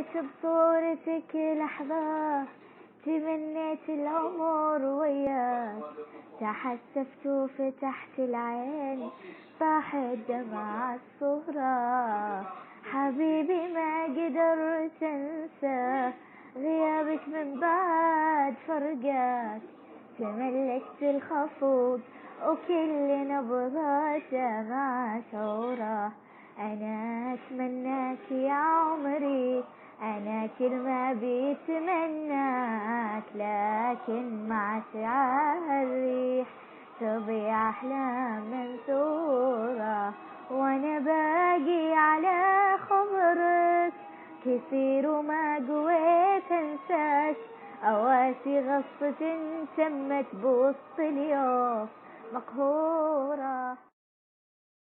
حسيت بصورتك لحظة، تمنيت العمر وياك، تحسفت وفتحت العين، طاحت دمع الصورة. حبيبي ما قدرت انسى غيابك من بعد فرقاك، تملكت الخفوق وكل نبضاته مع شعوره. أنا أتمناك يا عمري، أنا كل ما بيتمناك، لكن مع شعاع الريح تضيع أحلام منثورة. وأنا باقي على خبرك كثير وما قويت أنساك، أواسي غصة تمت بوسط اليوم مقهورة.